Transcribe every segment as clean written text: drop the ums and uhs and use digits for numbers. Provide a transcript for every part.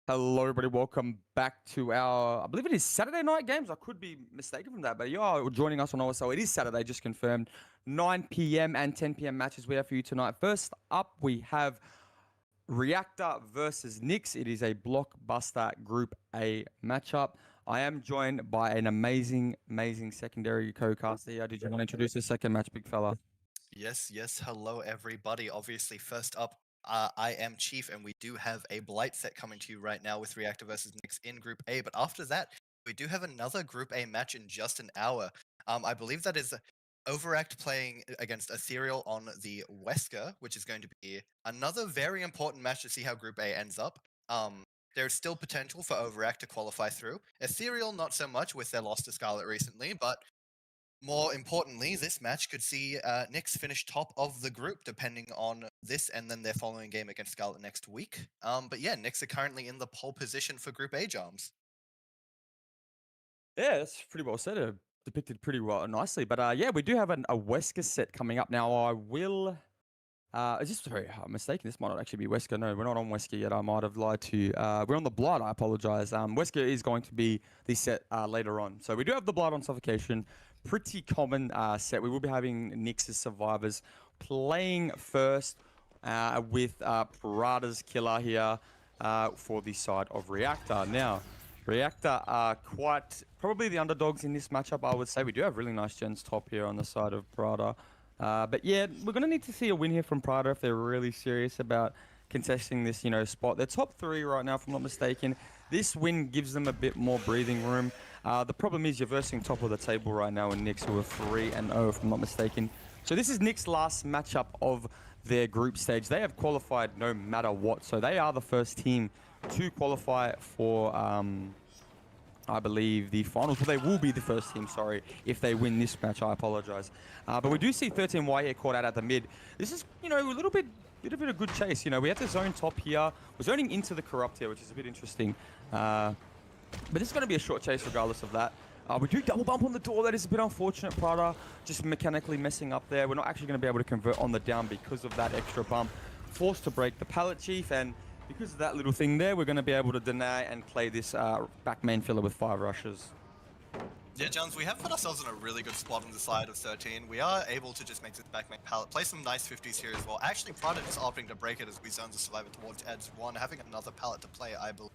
Hello, everybody. Welcome back to our, I believe it is Saturday night games. I could be mistaken from that, but you are joining us on OSL. It is Saturday, just confirmed. 9 p.m. and 10 p.m. matches we have for you tonight. First up, we have Reactor versus Knicks. It is a blockbuster Group A matchup. I am joined by an amazing secondary co-caster here. Did you want to introduce the second match, big fella? Yes. Hello, everybody. Obviously, first up, I am Chief, and we do have a Blight set coming to you right now with Reactor versus Knicks in Group A. But after that, we do have another Group A match in just an hour. I believe that is Overact playing against Ethereal on the Wesker, which is going to be another very important match to see how Group A ends up. There's still potential for Overact to qualify through. Ethereal, not so much with their loss to Scarlet recently, but more importantly, this match could see Knicks finish top of the group, depending on this and then their following game against Scarlet next week. But yeah, Knicks are currently in the pole position for Group A, Jams. Yeah, that's pretty well said. Depicted pretty well nicely. But yeah, we do have a Wesker set coming up now. I will. Is this sorry? I'm mistaken. This might not actually be Wesker. No, we're not on Wesker yet. I might have lied to you. We're on the Blood. I apologize. Wesker is going to be the set later on. So we do have the Blood on Suffocation. Pretty common set. We will be having Knicks' survivors playing first with Parada's killer here for the side of Reactor. Now, Reactor are quite probably the underdogs in this matchup, I would say. We do have really nice gens top here on the side of Parada. But yeah, we're going to need to see a win here from Prada if they're really serious about contesting this, spot. They're top 3 right now, if I'm not mistaken. This win gives them a bit more breathing room. The problem is you're versing top of the table right now in Knicks, who are 3-0, if I'm not mistaken. So this is Knicks' last matchup of their group stage. They have qualified no matter what. So they are the first team to qualify for... I believe the finals. Well, they will be the first team, sorry, if they win this match. I apologize. But we do see 13Y here caught out at the mid. This is, a little bit of good chase. We have to zone top here. We're zoning into the Corrupt here, which is a bit interesting. But it's going to be a short chase regardless of that. We do double bump on the door. That is a bit unfortunate. Prada just mechanically messing up there. We're not actually going to be able to convert on the down because of that extra bump. Forced to break the pallet, Chief, and because of that little thing there, we're going to be able to deny and play this back main filler with 5 rushes. Yeah, Jones, we have put ourselves in a really good spot on the side of 13. We are able to just make this back main pallet, play some nice 50s here as well. Actually, Prada is opting to break it as we zone the survivor towards Edge 1, having another pallet to play, I believe.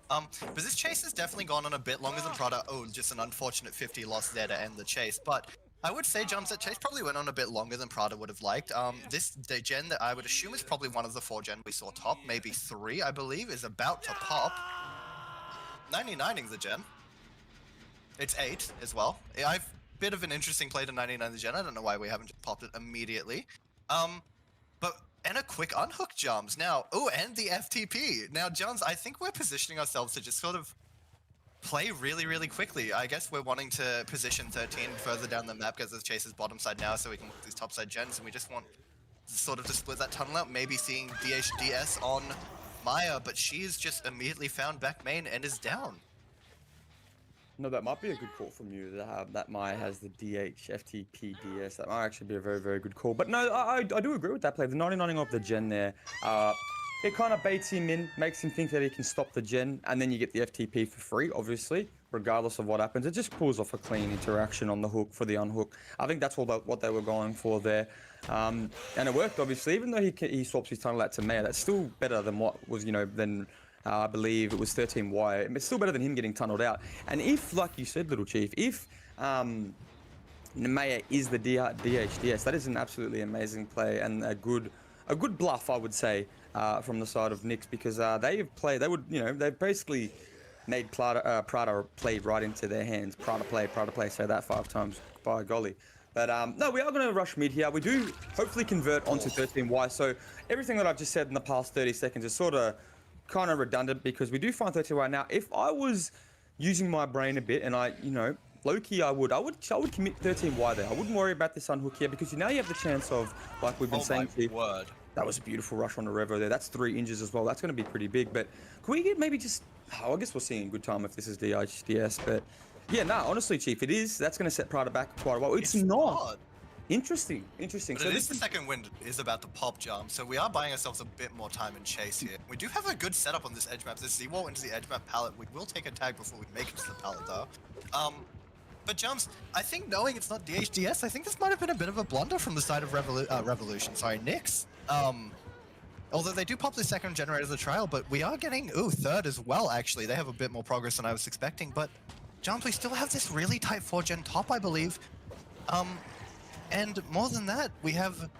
But this chase has definitely gone on a bit longer than Prada. Oh, just an unfortunate 50 loss there to end the chase. But I would say, Jumps, that chase probably went on a bit longer than Prada would have liked. The gen that I would assume is probably one of the 4 gen we saw top, maybe 3, I believe, is about to pop. 99ing the gen. It's 8 as well. I've bit of an interesting play to 99 the gen. I don't know why we haven't just popped it immediately. And a quick unhook, Jumps. Now, and the FTP. Now, Jumps, I think we're positioning ourselves to just sort of play really, really quickly. I guess we're wanting to position 13 further down the map because the chase is bottom side now, so we can look at these top side gens, and we just want sort of to split that tunnel out, maybe seeing DHDS on Maya, but she's just immediately found back main and is down. No, that might be a good call from you, that Maya has the DH, FTP, DS. That might actually be a very, very good call. But no, I do agree with that play. The 99ing of the gen there, it kind of baits him in, makes him think that he can stop the gen, and then you get the FTP for free, obviously, regardless of what happens. It just pulls off a clean interaction on the hook for the unhook. I think that's what they were going for there. And it worked, obviously. Even though he swaps his tunnel out to Maya, that's still better than what was, than... I believe it was 13Y. It's still better than him getting tunneled out. And if, like you said, Little Chief, if Maya is the DHDS, that is an absolutely amazing play and a good bluff, I would say, from the side of Knicks, because they've basically made Prada play right into their hands. Prada play, say that 5 times, by golly. But no, we are going to rush mid here. We do hopefully convert onto 13Y. So everything that I've just said in the past 30 seconds is sort of kind of redundant, because we do find 13 right now. If I was using my brain a bit and I, low-key, I would commit 13Y there. I wouldn't worry about this unhook here, because now you have the chance of, like we've been saying, word. That was a beautiful rush on the Revo there. That's 3 inches as well. That's going to be pretty big. But can we get maybe just... I guess we're seeing good time if this is DHDS. But yeah, no, honestly, Chief, it is. That's going to set Prada back quite a while. It's not. Odd. Interesting. But so it is the second wind is about to pop, Jump, so we are buying ourselves a bit more time and chase here. We do have a good setup on this edge map. This Z-wall into the edge map pallet. We will take a tag before we make it to the pallet, though. But Jumps, I think knowing it's not DHDS, I think this might have been a bit of a blunder from the side of Knicks. Although they do pop the second generator as a trial, but we are getting, third as well, actually. They have a bit more progress than I was expecting, but Jumps, we still have this really tight 4-gen top, I believe. And more than that, we have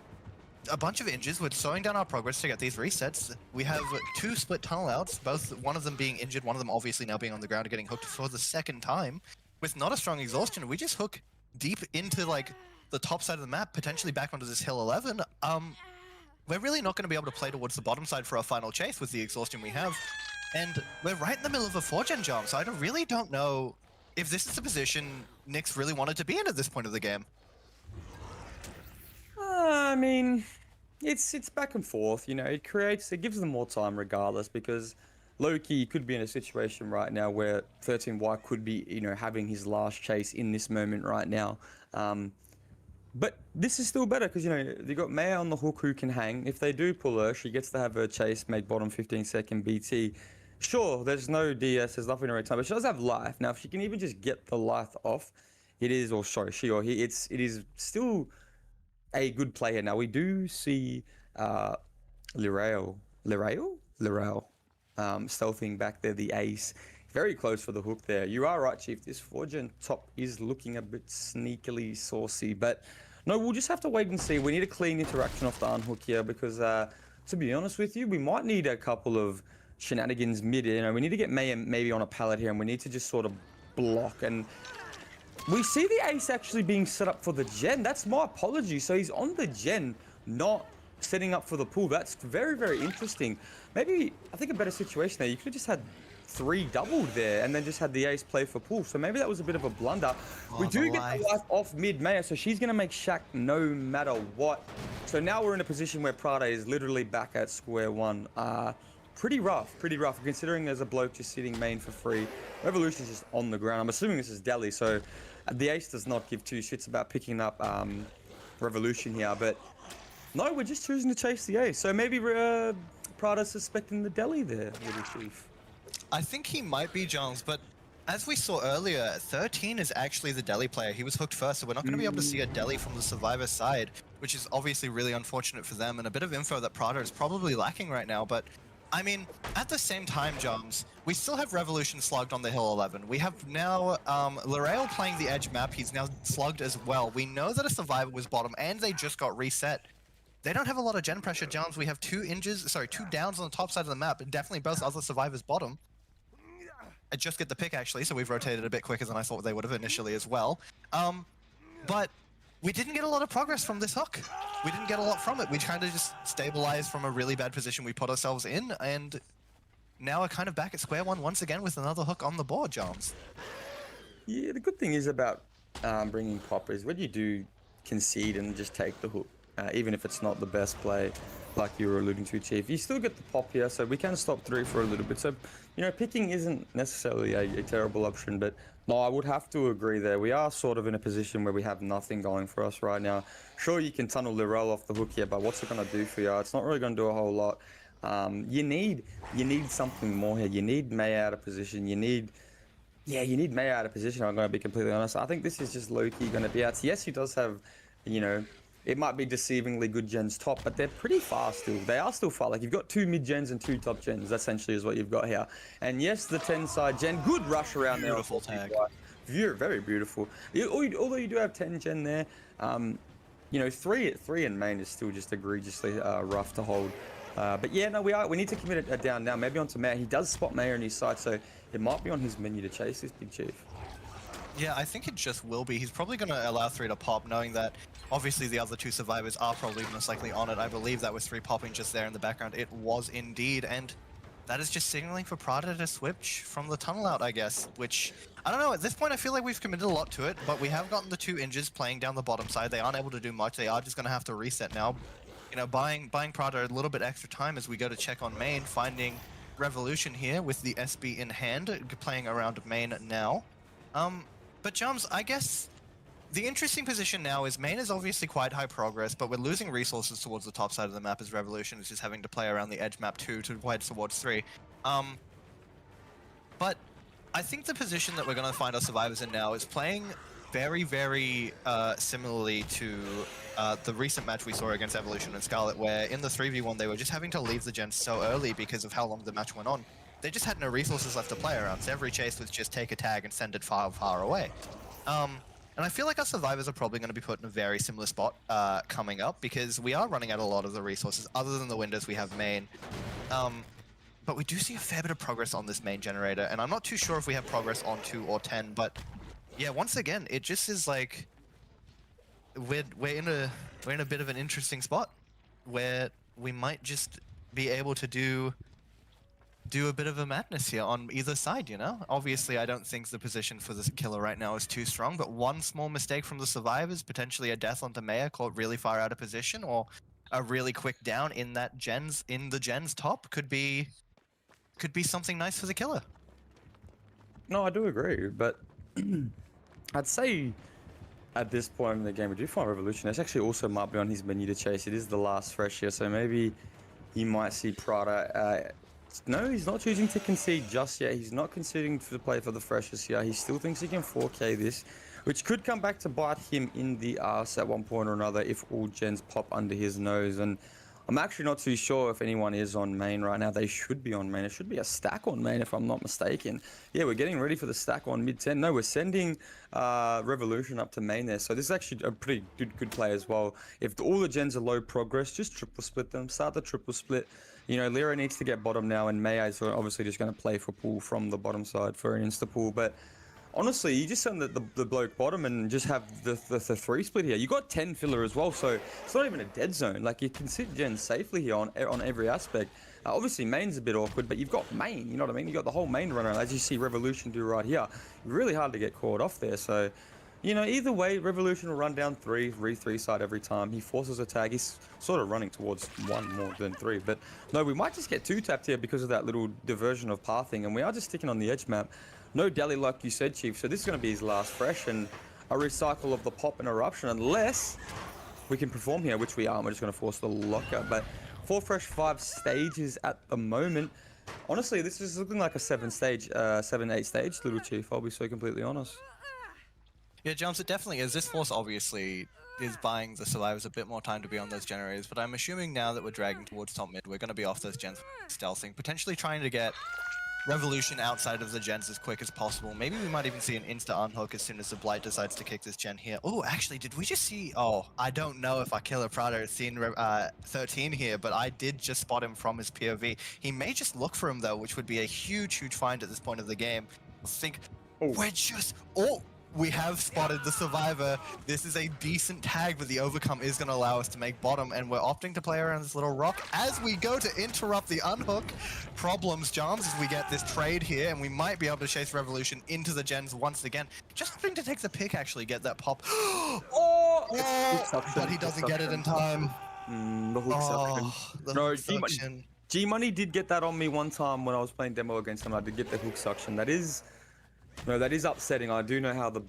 a bunch of injuries. We're slowing down our progress to get these resets. We have 2 split tunnel outs, one of them being injured, one of them obviously now being on the ground and getting hooked for the second time. With not a strong exhaustion, we just hook deep into like the top side of the map, potentially back onto this hill 11. We're really not going to be able to play towards the bottom side for our final chase with the exhaustion we have. And we're right in the middle of a 4-gen jump, so really don't know if this is the position Knicks really wanted to be in at this point of the game. I mean, it's back and forth, you know, it gives them more time regardless, because low-key could be in a situation right now where 13Y could be, you know, having his last chase in this moment right now. But this is still better because, you know, they got Maya on the hook who can hang. If they do pull her, she gets to have her chase, make bottom 15-second BT. Sure, there's no DS, there's nothing to return, but she does have life. Now, if she can even just get the life off, it is, or sorry, she or he, it is still a good player. Now, we do see Lirael, stealthing back there, the ace. Very close for the hook there. You are right, Chief. This 4-gen top is looking a bit sneakily saucy, but no, we'll just have to wait and see. We need a clean interaction off the unhook here because, to be honest with you, we might need a couple of shenanigans mid. You know, we need to get May maybe on a pallet here, and we need to just sort of block. And we see the ace actually being set up for the gen. That's my apology. So he's on the gen, not setting up for the pull. That's very, very interesting. Maybe, I think a better situation there, you could have just had 3 doubled there and then just had the ace play for pull. So maybe that was a bit of a blunder. We do get the life off mid Maya, so she's going to make Shaq no matter what. So now we're in a position where Prada is literally back at square one. Pretty rough, considering there's a bloke just sitting main for free. Revolution's just on the ground. I'm assuming this is Delhi, so the ace does not give 2 shits about picking up Revolution here, but no, we're just choosing to chase the ace. So maybe Prada's suspecting the Delhi there, little Chief. I think he might be, Jones, but as we saw earlier, 13 is actually the Delhi player. He was hooked first, so we're not going to be able to see a Delhi from the Survivor side, which is obviously really unfortunate for them, and a bit of info that Prada is probably lacking right now. But, I mean, at the same time, Jones, we still have Revolution slugged on the Hill 11. We have now Lirael playing the edge map. He's now slugged as well. We know that a Survivor was bottom, and they just got reset. They don't have a lot of gen pressure, Jones. We have 2 downs on the top side of the map, and definitely both other Survivors bottom. I just get the pick, actually, so we've rotated a bit quicker than I thought they would have initially as well. But we didn't get a lot of progress from this hook. We didn't get a lot from it. We kind of just stabilized from a really bad position we put ourselves in, and now we're kind of back at square one once again with another hook on the board, Jones. Yeah, the good thing is about bringing pop is when you do concede and just take the hook, even if it's not the best play, like you were alluding to, Chief, you still get the pop here, so we can stop 3 for a little bit. So, you know, picking isn't necessarily a terrible option, but no, I would have to agree there. We are sort of in a position where we have nothing going for us right now. Sure, you can tunnel Lirael off the hook here, but what's it going to do for you? It's not really going to do a whole lot. You need something more here. You need May out of position. You need May out of position, I'm going to be completely honest. I think this is just low-key going to be out. Yes, he does have, you know, it might be deceivingly good gens top, but they're pretty far still. They are still far. Like, you've got 2 mid gens and 2 top gens, essentially, is what you've got here. And yes, the 10 side gen, good rush around there. Beautiful tag. Very beautiful. Although you do have 10 gen there, you know, 3 in main is still just egregiously rough to hold. But yeah, no, we need to commit it down now. Maybe onto Mayor. He does spot Mayor in his side, so it might be on his menu to chase this big Chief. Yeah, I think it just will be. He's probably going to allow 3 to pop, knowing that obviously the other 2 Survivors are probably most likely on it. I believe that was 3 popping just there in the background. It was indeed, and that is just signaling for Prada to switch from the tunnel out, I guess, which, I don't know, at this point I feel like we've committed a lot to it, but we have gotten the 2 injures playing down the bottom side. They aren't able to do much. They are just going to have to reset now. You know, buying Prada a little bit extra time as we go to check on main, finding Revolution here with the SB in hand, playing around main now. But Jums, I guess the interesting position now is main is obviously quite high progress, but we're losing resources towards the top side of the map as Revolution is just having to play around the edge map 2 to head towards 3. But I think the position that we're going to find our Survivors in now is playing very similarly to the recent match we saw against Evolution and Scarlet, where in the 3v1 they were just having to leave the gens so early because of how long the match went on. They just had no resources left to play around, so every chase was just take a tag and send it far away. And I feel like our survivors are probably going to be put in a very similar spot coming up, because we are running out a lot of the resources other than the windows we have main. But we do see a fair bit of progress on this main generator, and I'm not too sure if we have progress on 2 or 10, but yeah, once again, it just is like we're in a bit of an interesting spot where we might just be able to do a bit of a madness here on either side, you know? Obviously, I don't think the position for this killer right now is too strong, but one small mistake from the survivors, potentially a death onto Maya caught really far out of position, or a really quick down in the gen's top could be something nice for the killer. No, I do agree, but I'd say at this point in the game, we do find Revolution. This actually also might be on his menu to chase. It is the last fresh here, so maybe he might see Prada. No, he's not choosing to concede just yet. He's not conceding to play for the freshest here. He still thinks he can 4K this, which could come back to bite him in the ass at one point or another if all gens pop under his nose. And I'm actually not too sure if anyone is on main right now. They should be on main. It should be a stack on main if I'm not mistaken. Yeah, we're getting ready for the stack on mid-10. No, we're sending Revolution up to main there. So this is actually a pretty good play as well. If all the gens are low progress, just triple split them. Start the triple split. You know, Lyra needs to get bottom now, and Maya is obviously just going to play for pull from the bottom side for an insta pull. But honestly, you just send the bloke bottom and just have the 3 split here. You got 10 filler as well, so it's not even a dead zone. Like, you can sit gen safely here on every aspect. Obviously, main's a bit awkward, but you've got main, you know what I mean? You got the whole main runner, as you see Revolution do right here. Really hard to get caught off there, so... You know, either way, Revolution will run down 3 side every time. He forces a tag. He's sort of running towards 1 more than 3. But no, we might just get 2 tapped here because of that little diversion of pathing. And we are just sticking on the edge map. No deli like you said, Chief. So this is going to be his last fresh and a recycle of the pop and eruption. Unless we can perform here, which we are. We're just going to force the locker. But 4 fresh 5 stages at the moment. Honestly, this is looking like a 7-8 stage, Little Chief. I'll be so completely honest. Yeah, Jones, it definitely is. This force obviously is buying the survivors a bit more time to be on those generators, but I'm assuming now that we're dragging towards top mid, we're going to be off those gens stealthing, potentially trying to get Revolution outside of the gens as quick as possible. Maybe we might even see an insta unhook as soon as the Blight decides to kick this gen here. Oh, actually, did we just see... Oh, I don't know if our killer Prada has seen 13 here, but I did just spot him from his POV. He may just look for him, though, which would be a huge find at this point of the game. I think we're just... Oh! We have spotted the survivor. This is a decent tag, but the overcome is going to allow us to make bottom, and we're opting to play around this little rock as we go to interrupt the unhook. Problems, Jams, as we get this trade here, and we might be able to chase Revolution into the gens once again. Just hoping to take the pick, actually, get that pop. But he doesn't get it in time. The hook suction. No, G-Money did get that on me one time when I was playing demo against him. I did get the hook suction. That is upsetting. I do know how the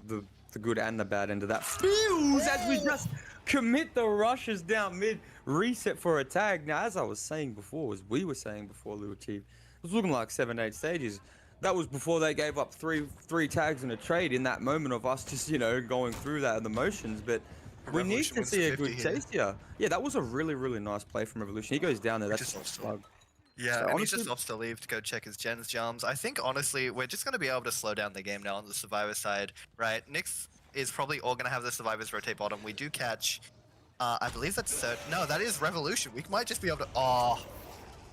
good and the bad end of that feels as we just commit the rushes down mid, reset for a tag. Now, as I was saying before, Little Chief, it was looking like 7-8 stages. That was before they gave up three tags in a trade in that moment of us just, you know, going through that in the motions. But we need to see a good chase here. Yeah, that was a really nice play from Revolution. He goes down there. That's just a slug. Yeah, so and he just opts to leave to go check his gens, Jams. I think, honestly, we're just going to be able to slow down the game now on the Survivor side, right? Knicks is probably all going to have the Survivors rotate bottom. We do catch, I believe that's no, that is Revolution. We might just be able to,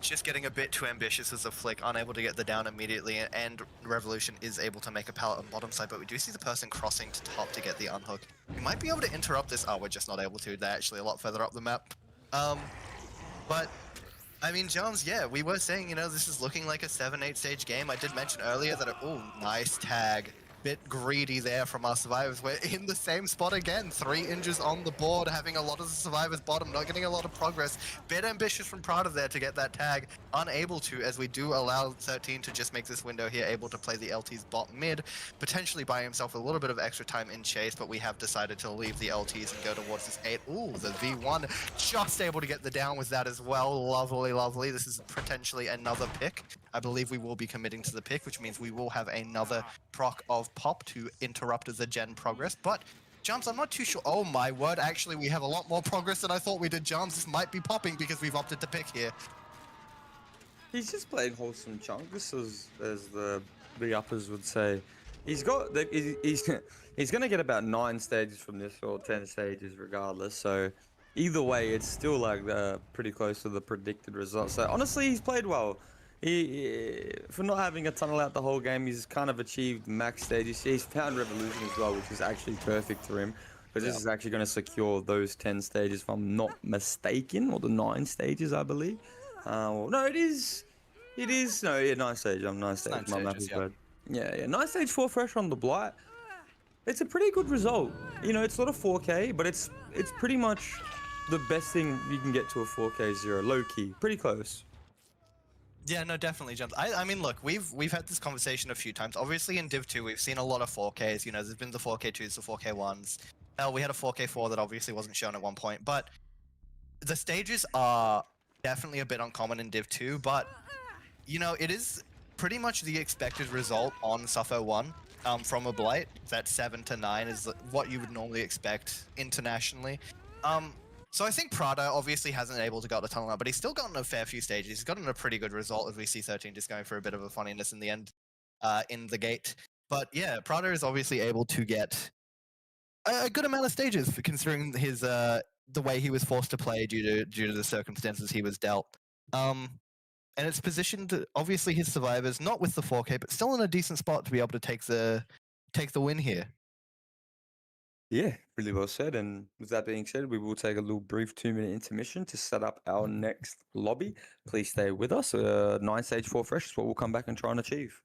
just getting a bit too ambitious as a flick, unable to get the down immediately, and Revolution is able to make a pallet on bottom side, but we do see the person crossing to top to get the unhook. We might be able to interrupt this. Oh, we're just not able to. They're actually a lot further up the map. But... I mean, Jones, yeah, we were saying, you know, this is looking like a 7-8 stage game. I did mention earlier that, oh, nice tag. Bit greedy there from our survivors. We're in the same spot again. 3 injuries on the board, having a lot of the survivors bottom, not getting a lot of progress. Bit ambitious from Prada there to get that tag. Unable to, as we do allow 13 to just make this window here, able to play the LTs bot mid, potentially buy himself a little bit of extra time in chase, but we have decided to leave the LTs and go towards this 8. Ooh, the V1 just able to get the down with that as well. Lovely. This is potentially another pick. I believe we will be committing to the pick, which means we will have another proc of pop to interrupt the gen progress. But Jams, I'm not too sure. Oh my word, actually we have a lot more progress than I thought we did, Jams. This might be popping because we've opted to pick here. He's just playing wholesome chunk. This is, as the uppers would say, he's He's going to get about 9 stages from this, or 10 stages regardless. So either way, it's still like pretty close to the predicted result. So honestly, he's played well. For not having a tunnel out the whole game, he's kind of achieved max stages. He's found Revolution as well, which is actually perfect for him. Because this is actually going to secure those 10 stages, if I'm not mistaken, or the 9 stages, I believe. No, it is. No, yeah, 9 stages. I'm 9 stages. My map is bad. Yeah. 9 stage 4 fresh on the Blight. It's a pretty good result. You know, it's not a 4K, but it's pretty much the best thing you can get to a 4K 0. Low key, pretty close. Yeah, no, definitely, Jumps. I mean, look, we've had this conversation a few times. Obviously, in Div 2, we've seen a lot of 4Ks. You know, there's been the 4K2s, the 4K1s. We had a 4K4 that obviously wasn't shown at one point, but the stages are definitely a bit uncommon in Div 2, but, you know, it is pretty much the expected result on Suffer 1 from a Blight. That 7 to 9 is what you would normally expect internationally. So I think Prada obviously hasn't been able to get the tunnel out, but he's still gotten a fair few stages. He's gotten a pretty good result as we see 13 just going for a bit of a funniness in the end, in the gate. But yeah, Prada is obviously able to get a good amount of stages for considering his the way he was forced to play due to the circumstances he was dealt. And it's positioned obviously his survivors not with the 4K, but still in a decent spot to be able to take the win here. Yeah, really well said. And with that being said, we will take a little brief 2-minute intermission to set up our next lobby. Please stay with us. 9 stage 4 fresh is what we'll come back and try and achieve.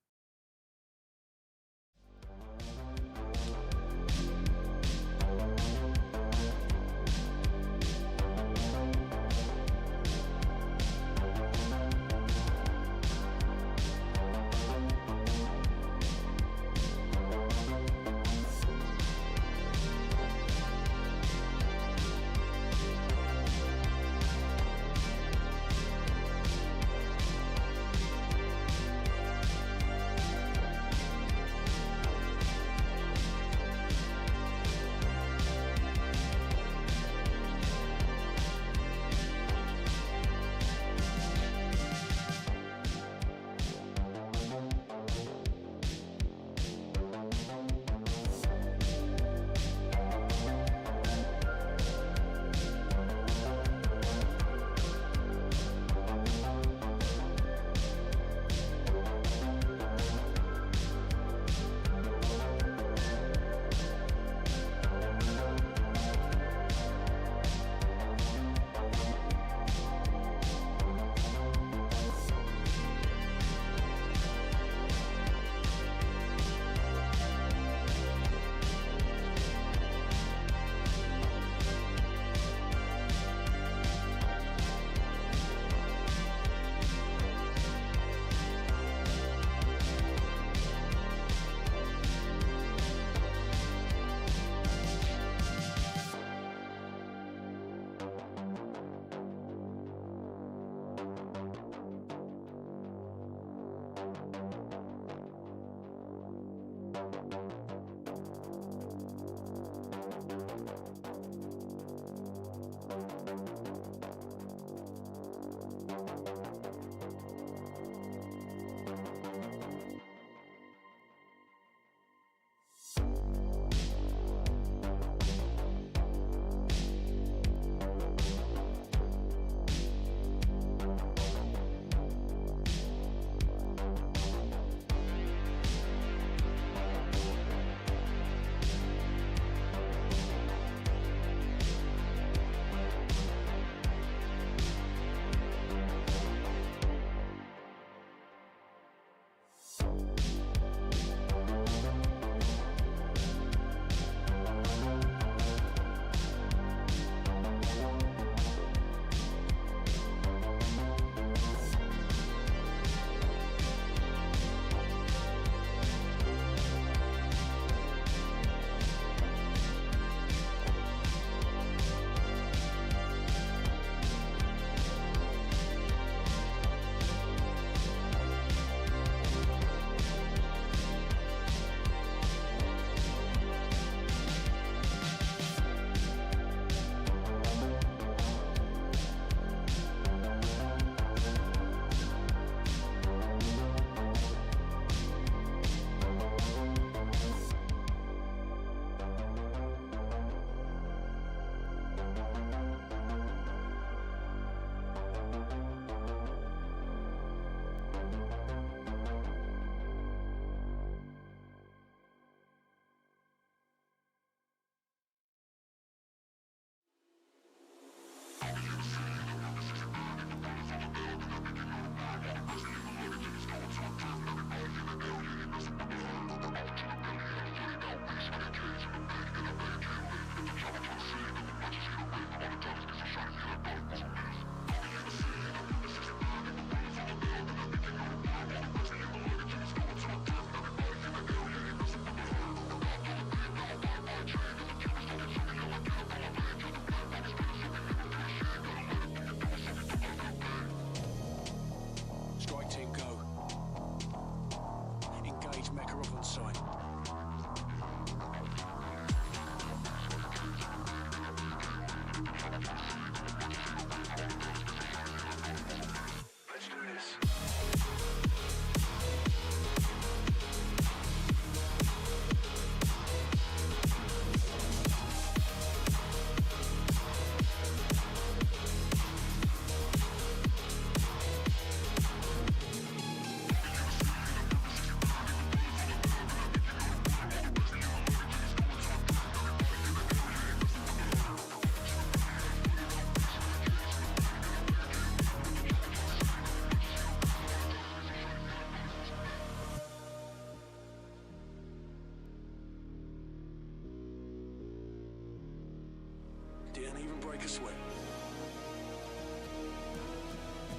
even break a sweat.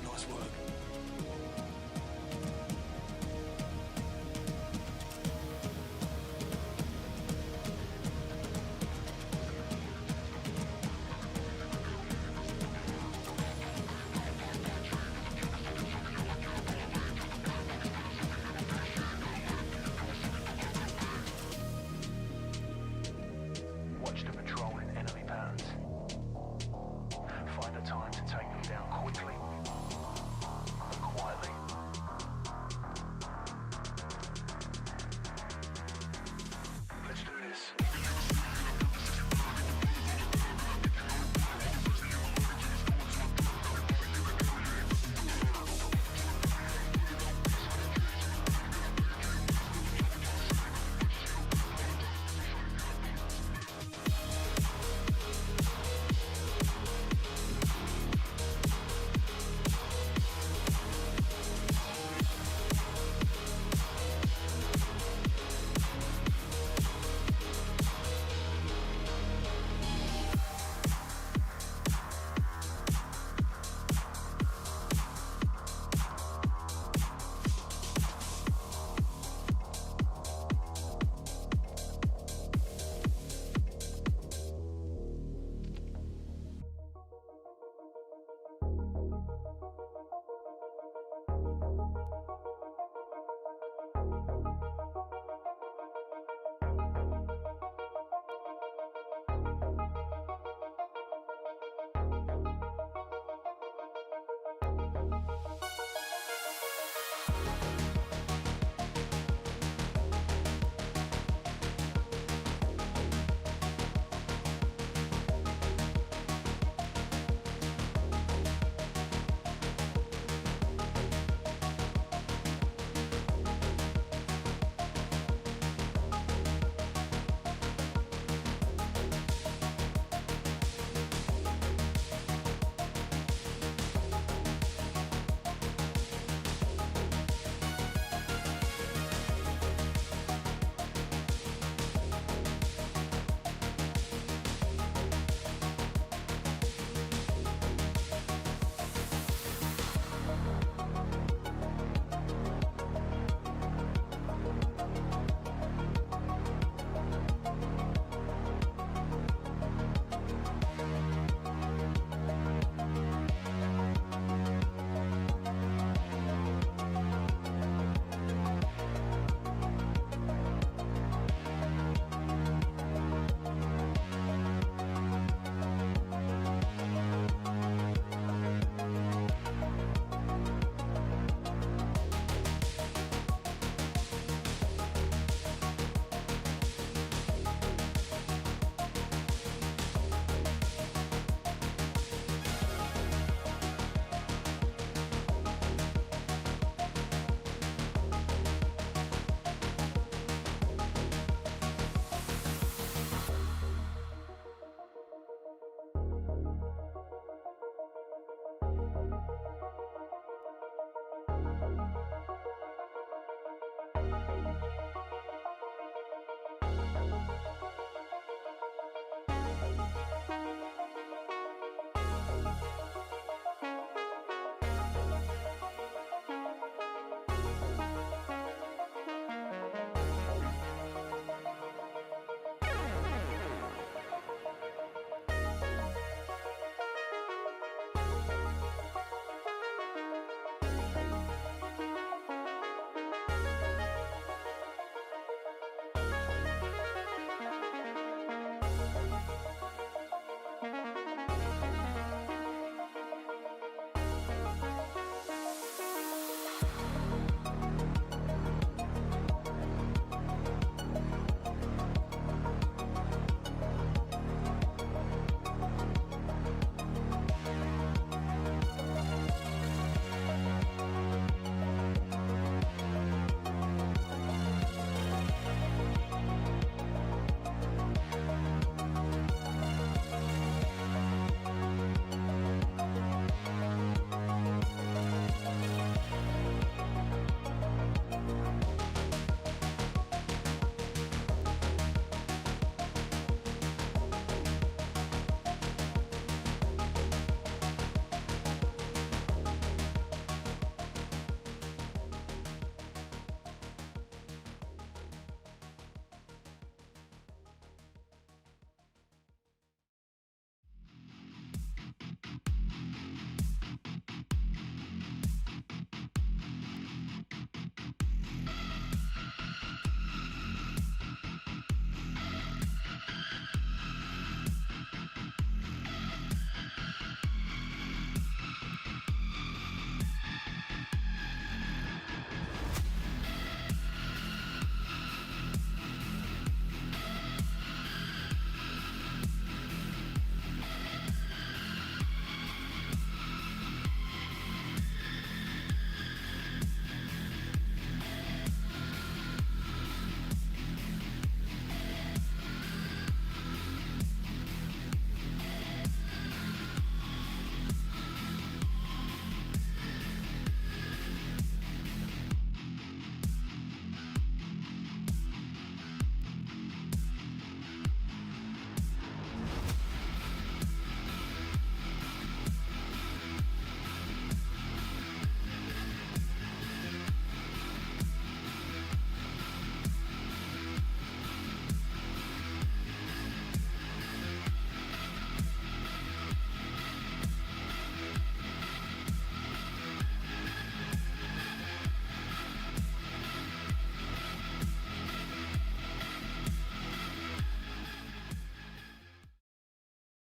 Nice work. Watch the patrol in enemy bands.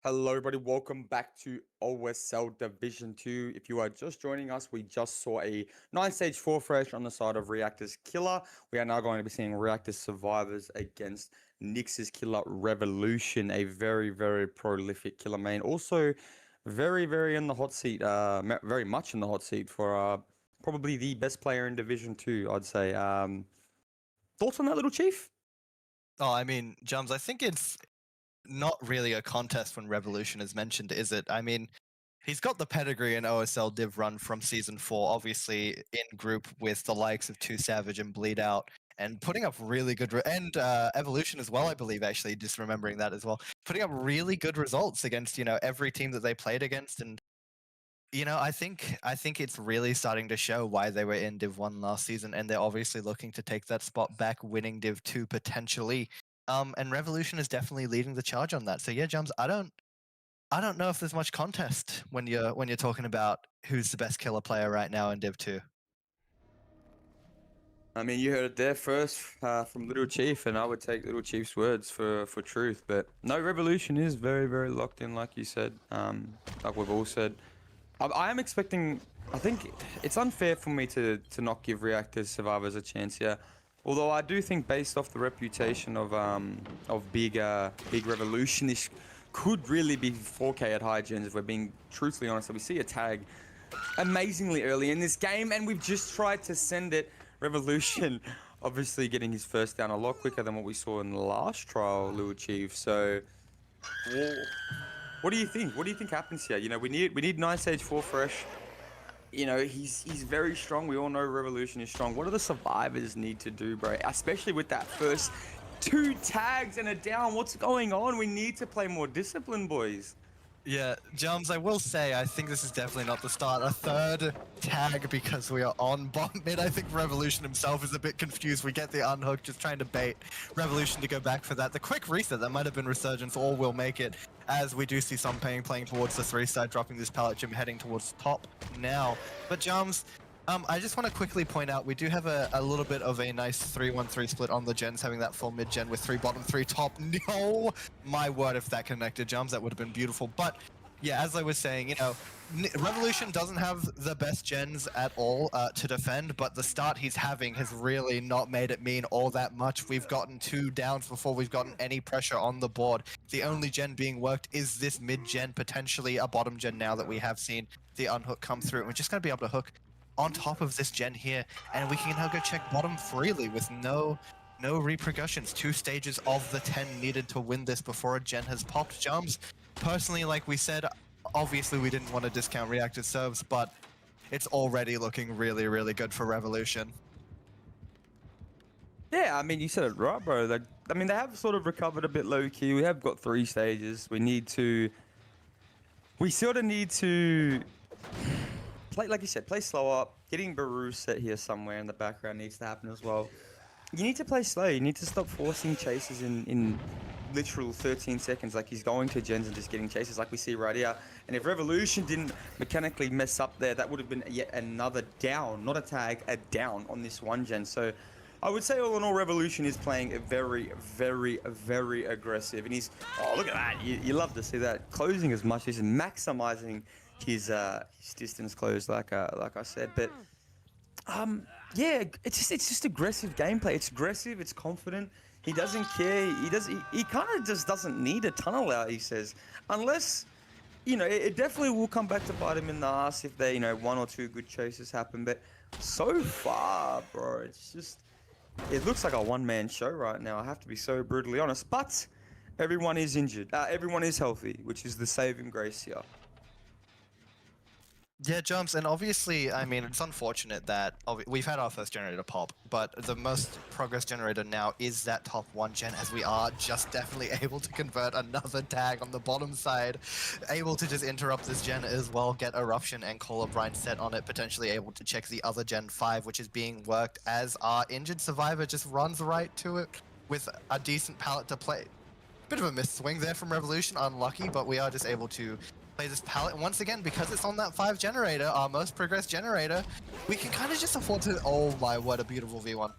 Hello, everybody. Welcome back to OSL Division 2. If you are just joining us, we just saw a 9-stage 4 fresh on the side of Reactor's Killer. We are now going to be seeing Reactor's Survivors against Knicks' Killer Revolution, a very, very prolific killer main. Also, very, very in the hot seat, very much in the hot seat for probably the best player in Division 2, I'd say. Thoughts on that, little chief? Oh, I mean, Jums, I think it's not really a contest when Revolution is mentioned, is it? I mean, he's got the pedigree in OSL Div run from Season 4, obviously in group with the likes of 2 Savage and Bleed Out, and putting up really good... and Evolution as well, I believe, actually, just remembering that as well. Putting up really good results against, every team that they played against, and I think it's really starting to show why they were in Div 1 last season, and they're obviously looking to take that spot back, winning Div 2 potentially. And Revolution is definitely leading the charge on that. So yeah, Jums, I don't know if there's much contest when you're talking about who's the best killer player right now in Div 2. I mean, you heard it there first from Little Chief, and I would take Little Chief's words for truth. But no, Revolution is very, very locked in, like you said, like we've all said. I am expecting... I think it's unfair for me to not give Reactor's Survivors a chance here. Although I do think, based off the reputation of big Revolution, this could really be 4K at high gens, if we're being truthfully honest. So we see a tag amazingly early in this game, and we've just tried to send it. Revolution obviously getting his first down a lot quicker than what we saw in the last trial, Little Chief. So what do you think? What do you think happens here? We need 9-stage 4 fresh. He's very strong. We all know Revolution is strong. What do the Survivors need to do, bro? Especially with that first 2 tags and a down. What's going on? We need to play more discipline, boys. Yeah, Jums, I will say, I think this is definitely not the start. A 3rd tag because we are on bot mid. I think Revolution himself is a bit confused. We get the unhook, just trying to bait Revolution to go back for that. The quick reset, that might have been Resurgence, or will make it, as we do see some playing towards the 3 side, dropping this pallet gym, heading towards the top now. But Jums, I just want to quickly point out, we do have a little bit of a nice 3-1-3 split on the gens, having that full mid-gen with 3 bottom, 3 top. No! My word, if that connected, Jums, that would have been beautiful. But, yeah, as I was saying, Revolution doesn't have the best gens at all to defend, but the start he's having has really not made it mean all that much. We've gotten 2 downs before we've gotten any pressure on the board. The only gen being worked is this mid-gen, potentially a bottom gen now that we have seen the unhook come through. And we're just going to be able to hook on top of this gen here, and we can now go check bottom freely with no repercussions. 2 stages of the 10 needed to win this before a gen has popped. Jums, personally, like we said, obviously we didn't want to discount Reactor serves, but it's already looking really, really good for Revolution. Yeah, I mean, you said it right, bro. They have sort of recovered a bit low-key. We have got 3 stages. We sort of need to play, like you said, play slow up. Getting Baru set here somewhere in the background needs to happen as well. You need to play slow. You need to stop forcing chases in literal 13 seconds. Like, he's going to gens and just getting chases like we see right here. And if Revolution didn't mechanically mess up there, that would have been yet another down. Not a tag, a down on this 1 gen. So I would say all in all, Revolution is playing a very, very, very aggressive. And he's, oh, look at that. You love to see that. Closing as much as maximizing his distance closed, like I said. But yeah, it's just aggressive gameplay. It's aggressive, it's confident. He doesn't care. He kind of just doesn't need a tunnel out, he says. Unless, it definitely will come back to bite him in the ass if they, 1 or 2 good chases happen. But so far, bro, it's just, it looks like a one-man show right now. I have to be so brutally honest. But everyone is injured. Everyone is healthy, which is the saving grace here. Yeah, Jumps, and obviously, I mean, it's unfortunate that we've had our first generator pop, but the most progress generator now is that top 1 gen, as we are just definitely able to convert another tag on the bottom side, able to just interrupt this gen as well, get Eruption and Colorblind set on it, potentially able to check the other gen 5, which is being worked as our injured survivor just runs right to it with a decent pallet to play. Bit of a missed swing there from Revolution, unlucky, but we are just able to play this pallet. And once again, because it's on that 5 generator, our most progressed generator, we can kind of just afford to... Oh my, what a beautiful V1.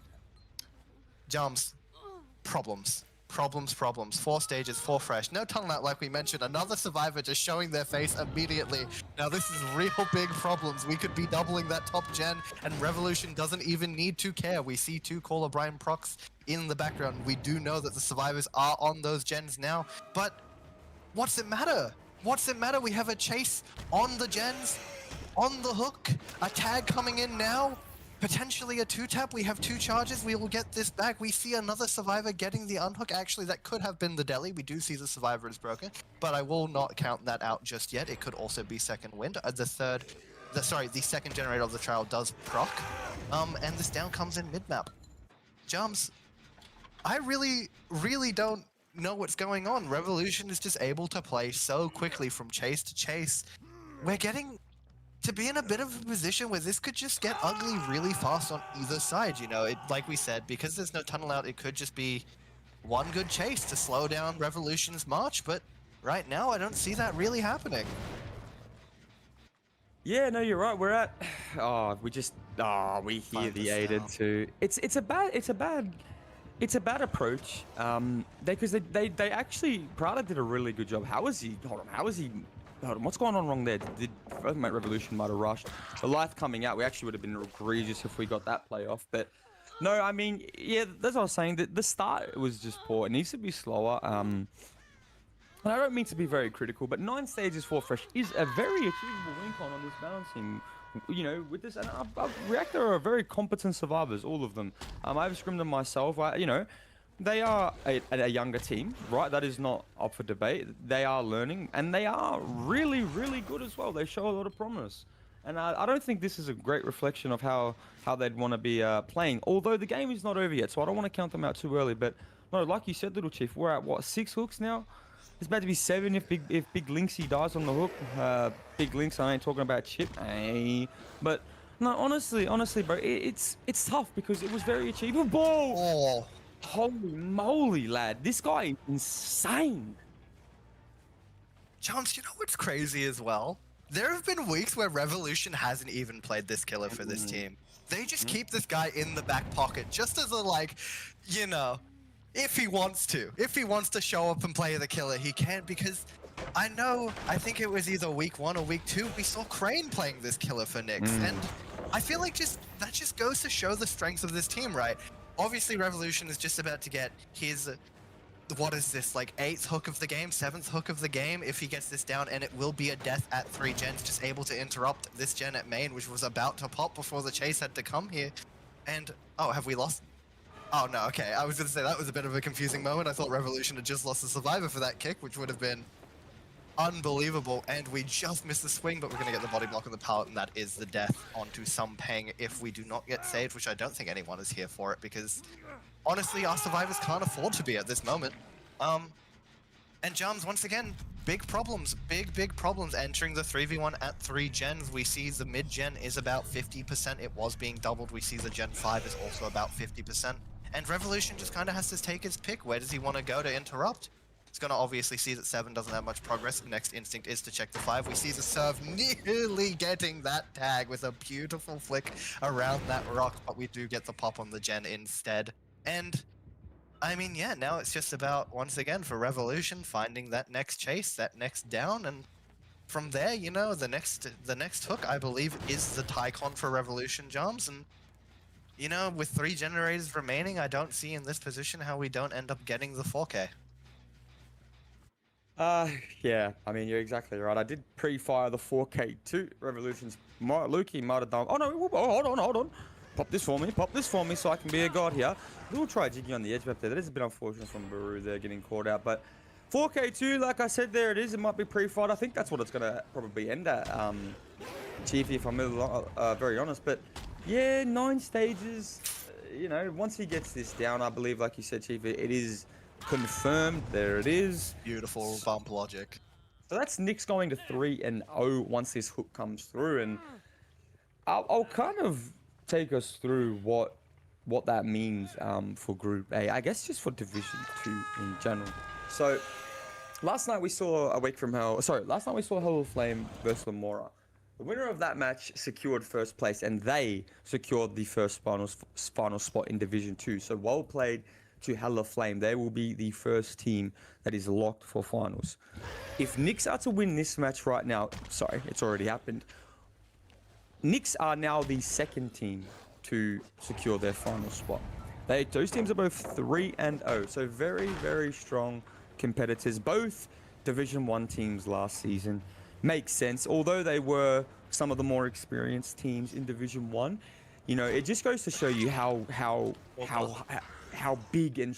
Jumps. Problems. Problems. 4 stages, 4 fresh. No tunnel out like we mentioned. Another survivor just showing their face immediately. Now this is real big problems. We could be doubling that top gen and Revolution doesn't even need to care. We see 2 Caller Brian procs in the background. We do know that the survivors are on those gens now, but what's it matter? What's it matter? We have a chase on the gens, on the hook, a tag coming in now. Potentially a 2-tap, we have 2 charges, we will get this back. We see another survivor getting the unhook. Actually, that could have been the deli. We do see the survivor is broken, but I will not count that out just yet. It could also be second wind. The second generator of the trial does proc, and this down comes in mid-map. Jumps, I really don't know what's going on. Revolution is just able to play so quickly from chase to chase. We're getting to be in a bit of a position where this could just get ugly really fast on either side, you know. Like we said, because there's no tunnel out, it could just be one good chase to slow down Revolution's march, but right now I don't see that really happening. Yeah, no, you're right. We're at. We hear the aided too. It's a bad approach. Because they actually Prada did a really good job. How is he? Hold on, what's going on wrong there? Did Mate Revolution might have rushed. The life coming out, we actually would have been egregious if we got that play off. But no, I mean, yeah, that's what I was saying. The start was just poor. It needs to be slower. And I don't mean to be very critical, but 9 stages 4 fresh is a very achievable win con on this balancing. You know, with this, and Reactor are very competent survivors, all of them. I've scrimmed them myself. They are a younger team, right? That is not up for debate. They are learning, and they are really, really good as well. They show a lot of promise. And I don't think this is a great reflection of how they'd want to be playing. Although the game is not over yet, so I don't want to count them out too early. But no, like you said, Little Chief, we're at, what, 6 hooks now? It's about to be 7 if Big Lynxy dies on the hook. Big Lynx, I ain't talking about Chip. But no, honestly, bro, it's tough because it was very achievable. Oh. Holy moly, lad. This guy is insane. Chance, you know what's crazy as well? There have been weeks where Revolution hasn't even played this killer for this team. They just keep this guy in the back pocket just as a, like, you know, if he wants to. If he wants to show up and play the killer, he can, because I think it was either week 1 or week 2, we saw Crane playing this killer for Knicks. And I feel like that just goes to show the strengths of this team, right? Obviously, Revolution is just about to get his, what is this, like 8th hook of the game, 7th hook of the game, if he gets this down, and it will be a death at 3 gens, just able to interrupt this gen at main, which was about to pop before the chase had to come here. And, oh, have we lost? Oh, no, okay. I was going to say that was a bit of a confusing moment. I thought Revolution had just lost a survivor for that kick, which would have been unbelievable, and we just missed the swing, but we're going to get the body block on the pallet, and that is the death onto some ping if we do not get saved, which I don't think anyone is here for it, because honestly, our survivors can't afford to be at this moment. And Jams, once again, big problems, big problems entering the 3v1 at 3 gens. We see the mid gen is about 50%. It was being doubled. We see the gen 5 is also about 50%. And Revolution just kind of has to take his pick. Where does he want to go to interrupt? He's going to obviously see that 7 doesn't have much progress. The next instinct is to check the 5. We see the serve nearly getting that tag with a beautiful flick around that rock, but we do get the pop on the gen instead. And I mean, yeah, now it's just about, once again, for Revolution, finding that next chase, that next down, and from there, you know, the next hook, I believe, is the Tycon for Revolution, Jams. And, you know, with 3 generators remaining, I don't see in this position how we don't end up getting the 4K. Yeah, I mean, you're exactly right. I did pre-fire the 4K too. Revolution's Lukey might have done. Oh no, hold on. Pop this for me so I can be a god here. We'll try Jiggy on the edge map there. That is a bit unfortunate from Baru there getting caught out, but 4K2, like I said, there it is. It might be pre-fight. I think that's what it's gonna probably end at, Chiefy, if I'm very honest. But yeah, 9 stages. You know, once he gets this down, I believe, like you said, Chiefy, it is confirmed. There it is. Beautiful bump logic. So that's Knicks going to 3-0 once this hook comes through, and I'll kind of take us through what that means for Group A. I guess just for Division 2 in general. So last night we saw last night we saw Hell of Flame versus Lamora. The winner of that match secured first place, and they secured the first final spot in Division 2. So well played to Hell of Flame. They will be the first team that is locked for finals. If Knicks are to win this match right now, sorry, it's already happened. Knicks are now the second team to secure their final spot. Those teams are both 3-0, so very, very strong competitors. Both Division 1 teams last season. Makes sense. Although they were some of the more experienced teams in Division 1, you know, it just goes to show you how big and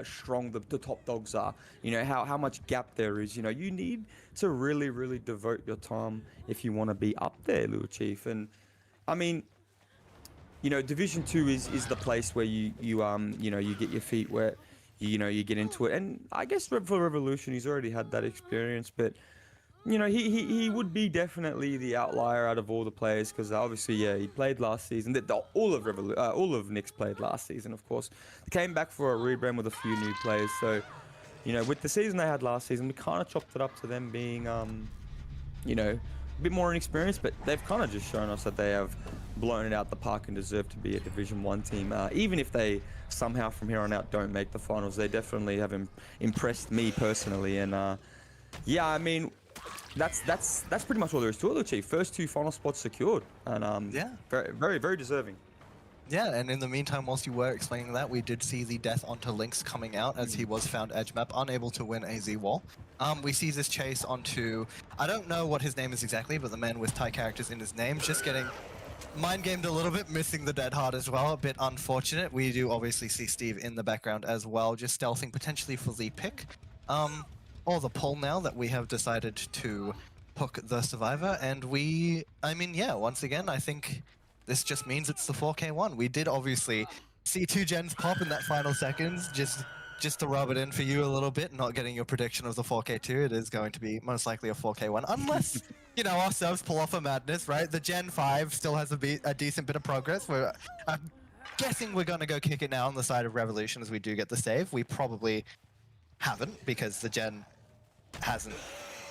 strong the top dogs are. You know, how much gap there is. You know, you need to really, really devote your time if you want to be up there, Little Chief. And I mean, you know, Division 2 is the place where you know, you get your feet wet. You know, you get into it. And I guess for Revolution, he's already had that experience, but you know, he would be definitely the outlier out of all the players, because obviously, yeah, he played last season. All of Knicks played last season, of course. They came back for a rebrand with a few new players. So, you know, with the season they had last season, we kind of chopped it up to them being, you know, a bit more inexperienced, but they've kind of just shown us that they have blown it out the park and deserve to be a Division 1 team. Even if they somehow from here on out don't make the finals, they definitely have impressed me personally. And yeah, I mean, that's pretty much all there is to it, Chief. First 2 final spots secured, and yeah, very, very, very deserving. Yeah, and in the meantime, whilst you were explaining that, we did see the death onto Lynx coming out as he was found edge map, unable to win a Z-wall. We see this chase onto, I don't know what his name is exactly, but the man with Thai characters in his name, just getting mind gamed a little bit, missing the dead heart as well, a bit unfortunate. We do obviously see Steve in the background as well, just stealthing potentially for the pick. Or the pull now that we have decided to hook the survivor, and I mean, yeah, once again, I think this just means it's the 4K1. We did obviously see 2 gens pop in that final seconds, just to rub it in for you a little bit, not getting your prediction of the 4K2. It is going to be most likely a 4K1, unless, you know, ourselves pull off a madness, right? The Gen 5 still has a decent bit of progress. I'm guessing we're going to go kick it now on the side of Revolution as we do get the save. We probably haven't, because the Gen hasn't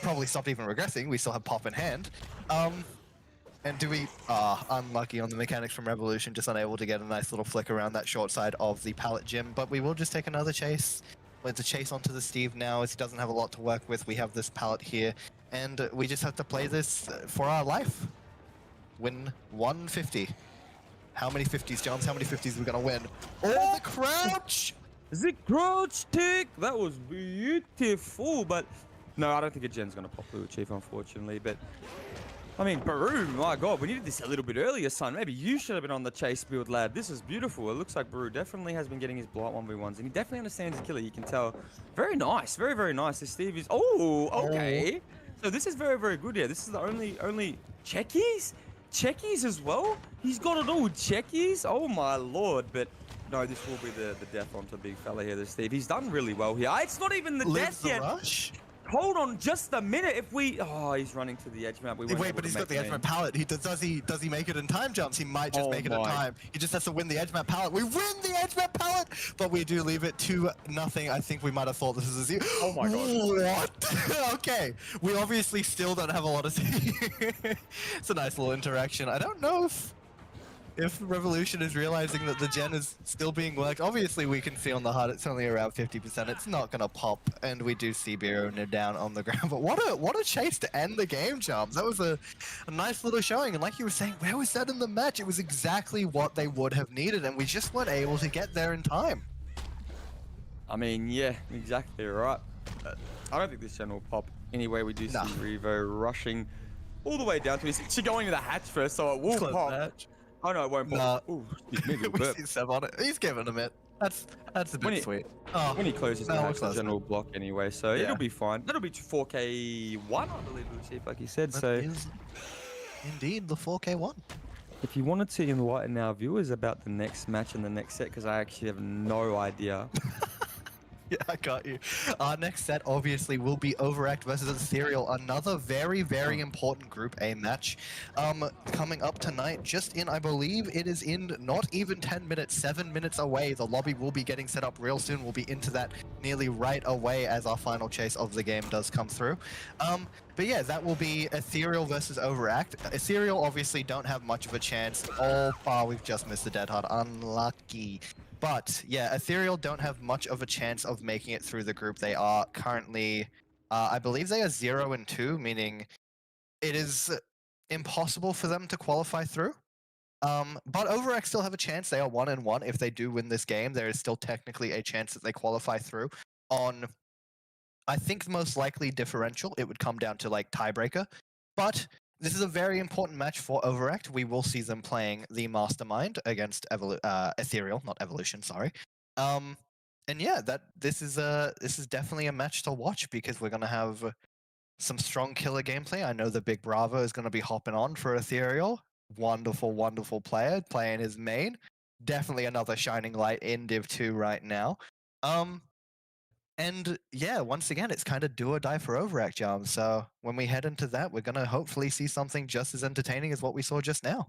probably stopped even regressing. We still have pop in hand. And do we unlucky on the mechanics from Revolution, just unable to get a nice little flick around that short side of the pallet gym. But we will just take another chase. It's a chase onto the Steve now, as he doesn't have a lot to work with. We have this pallet here, and we just have to play this for our life. Win 150. How many 50s, Johns? How many 50s are we gonna win? Oh, the crouch! The crouch tick! That was beautiful, but no, I don't think a gen's gonna pop Blue Chief, unfortunately. But I mean, Baru, my God, we needed this a little bit earlier, son. Maybe you should have been on the chase build, lad. This is beautiful. It looks like Baru definitely has been getting his blight 1v1s, and he definitely understands the killer. You can tell. Very nice, very, very nice. This Steve is. Oh, okay. So this is very, very good here. This is the only checkies as well. He's got it all, checkies. Oh my Lord, but. No, this will be the death onto big fella here, this Steve. He's done really well here. It's not even the death yet. Rush? Hold on just a minute. If we... Oh, he's running to the edge map. Wait, but he's got the edge map pallet. Does he make it in time, Jumps? He might just make it in time. He just has to win the edge map pallet. We win the edge map pallet, but we do leave it 2-0. I think we might have thought this was a 0. Oh my God. What? Okay. We obviously still don't have a lot of... It's a nice little interaction. I don't know if Revolution is realizing that the gen is still being worked. Obviously, we can feel on the heart it's only around 50%. It's not gonna pop, and we do see Biro down on the ground. But what a chase to end the game, Charms. That was a nice little showing. And like you were saying, where was that in the match? It was exactly what they would have needed, and we just weren't able to get there in time. I mean, yeah, exactly right. I don't think this gen will pop. Anyway, we do see Revo rushing all the way down to his... She's going to the hatch first, so it will pop. Match. Oh no, it won't pop. Ooh, we see Seb on it. He's giving him it. That's a bit sweet. Oh, when he closes the hatch, the general block anyway, so it'll be fine. That'll be 4K1, I believe, Chief, like you said. That so is indeed the 4K1. If you wanted to enlighten our viewers about the next match and the next set, because I actually have no idea. Yeah, I got you. Our next set obviously will be Overact versus Ethereal, another very, very important Group A match. Coming up tonight, just in, I believe it is in not even 10 minutes, 7 minutes away. The lobby will be getting set up real soon. We'll be into that nearly right away as our final chase of the game does come through. But yeah, that will be Ethereal versus Overact. Ethereal obviously don't have much of a chance. Oh, we've just missed the dead heart. Unlucky. But yeah, Ethereal don't have much of a chance of making it through the group. They are currently, I believe they are 0-2, meaning it is impossible for them to qualify through. But Overact still have a chance. They are 1-1. If they do win this game, there is still technically a chance that they qualify through. On, I think the most likely differential, it would come down to like tiebreaker. But this is a very important match for Overact. We will see them playing the Mastermind against Ethereal, not Evolution. Sorry. And yeah, this is definitely a match to watch because we're gonna have some strong killer gameplay. I know the Big Bravo is gonna be hopping on for Ethereal. Wonderful, wonderful player playing his main. Definitely another shining light in Div 2 right now. And yeah, once again, it's kind of do or die for Overact, Jam. So when we head into that, we're gonna hopefully see something just as entertaining as what we saw just now.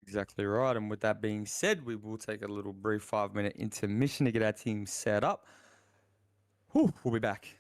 Exactly right. And with that being said, we will take a little brief 5-minute intermission to get our team set up. Whew, we'll be back.